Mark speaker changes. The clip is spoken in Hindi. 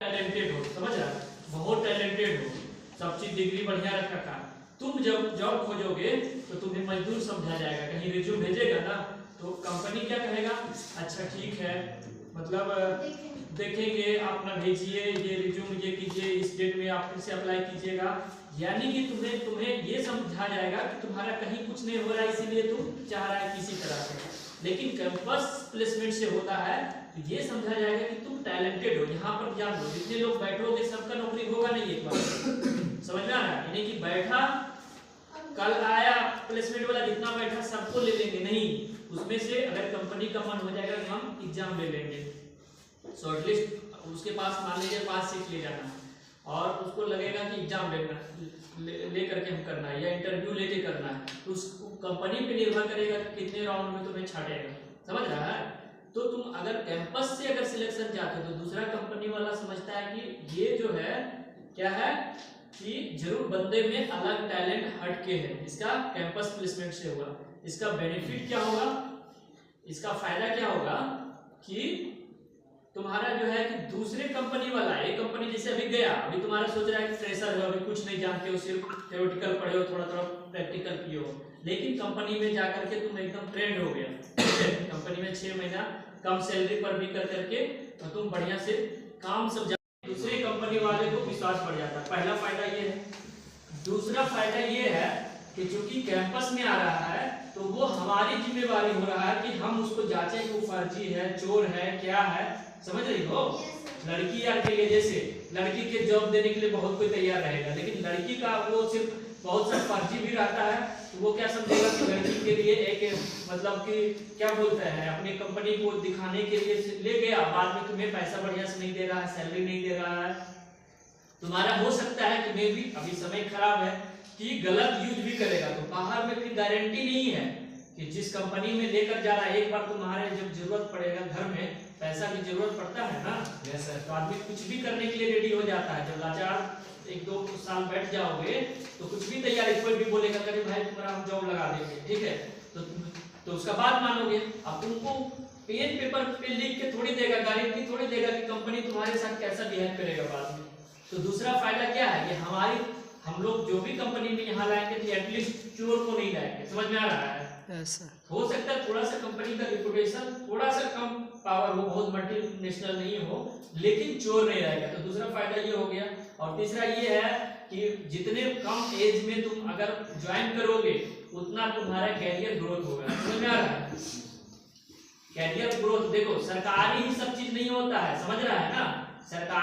Speaker 1: टैलेंटेड हो, समझ रहा, बहुत टैलेंटेड हो, सब चीज डिग्री बढ़िया रख रखा, तुम जब जॉब खोजोगे तो तुम्हें मजदूर समझा जाएगा। कहीं रिज्यूम भेजेगा ना तो कंपनी क्या कहेगा, अच्छा ठीक है, मतलब देखेंगे, आप ना भेजिए ये रिज्यूम, ये कीजिए, इस डेट में आप फिर से अप्लाई कीजिएगा। यानी कि तुम्हें तुम्हें ये समझा जाएगा कि तुम्हारा कहीं कुछ नहीं हो रहा है, इसीलिए तुम चाह रहा है किसी तरह से। लेकिन कैंपस प्लेसमेंट से होता है तो ये समझा जाएगा कि तुम टैलेंटेड हो। यहाँ पर ध्यान दो, जितने लोग बैठोगे सबका नौकरी होगा नहीं एक बार, समझ में आ रहा है? यानी कि बैठा कल आया प्लेसमेंट वाला, जितना बैठा सबको ले लेंगे नहीं, उसमें से अगर कंपनी का मन हो जाएगा कि हम एग्जाम ले लेंगे, शॉर्टलिस्ट उसके पास मान लीजिए 5 सीट ले जाना और उसको लगेगा कि एग्जाम ले करके हम करना है या इंटरव्यू लेके करना है, तो उस कंपनी पे निर्भर करेगा कि कितने राउंड में तुम्हें छाटेगा, समझ रहा है? तो तुम अगर कैंपस से अगर सिलेक्शन चाहते हो तो दूसरा कंपनी वाला समझता है कि ये जो है क्या है कि जरूर बंदे में अलग टैलेंट हटके है, इसका कैंपस प्लेसमेंट से होगा। इसका बेनिफिट क्या होगा, इसका फायदा क्या होगा कि तुम्हारा जो है कि दूसरे कंपनी वाला, एक कंपनी जैसे अभी गया, अभी तुम्हारा सोच रहा है कि फ्रेशर हो, अभी कुछ नहीं जानते हो, सिर्फ थ्योरेटिकल पढ़े हो, थोड़ा थोड़ा प्रैक्टिकल किए हो, लेकिन कंपनी में जाकर के तुम एकदम ट्रेंड हो गया, कंपनी में 6 महीना कम सैलरी पर भी कर करके तो तुम बढ़िया से काम सब दूसरे कंपनी वाले को विश्वास बढ़ जाता है। पहला फायदा ये है। दूसरा फायदा ये है कि चूंकि कैंपस में आ रहा है तो वो हमारी जिम्मेवारी हो रहा है कि हम उसको जांचें कि वो फर्जी है, चोर है, क्या है, समझ रही हो? लड़की यार के लिए, जैसे लड़की के जॉब देने के लिए बहुत कोई तैयार रहेगा, लेकिन लड़की का वो सिर्फ बहुत सा फर्जी भी रहता है, तो वो क्या समझेगा कि लड़की के लिए एक मतलब कि क्या बोलता है, अपनी कंपनी को दिखाने के लिए ले गया, बाद में तुम्हें पैसा बढ़िया से नहीं दे रहा है, सैलरी नहीं दे रहा है, तुम्हारा हो सकता है कि मैं भी अभी समय खराब है कि गलत यूज भी करेगा, तो बाहर में फिर गारंटी नहीं है कि जिस कंपनी में लेकर जा रहा है, एक बार तुम्हारे जब जरूरत पड़ेगा, घर में पैसा की जरूरत पड़ता है ना, तो आदमी कुछ भी करने के लिए रेडी हो जाता है। जब लाचार 1-2 साल बैठ जाओगे तो कुछ भी तैयारी, कोई भी बोलेगा कि भाई तुम्हारा हम जॉब लगा देंगे, ठीक है, तो उसका बात मानोगे। अब तुमको पेन पेपर पे लिख के थोड़ी देगा, गारंटी थोड़ी देगा कि कंपनी तुम्हारे साथ कैसा बिहेव करेगा बाद में। तो दूसरा फायदा क्या है कि हम लोग जो भी कंपनी में यहाँ लाएंगे तो एटलीस्ट चोर को नहीं लाएंगे, समझ में आ रहा है? हो सकता है थोड़ा सा कंपनी का रिपुटेशन थोड़ा सा कम पावर हो, बहुत मल्टीनेशनल नहीं हो, लेकिन चोर नहीं रहेगा, तो दूसरा फायदा ये हो गया। और तीसरा ये है कि जितने कम एज में तुम अगर ज्वाइन करोगे उतना तुम्हारा कैरियर ग्रोथ होगा, समझ में आ रहा है? कैरियर ग्रोथ देखो, सरकारी ही सब चीज नहीं होता है, समझ रहा है ना? सरकार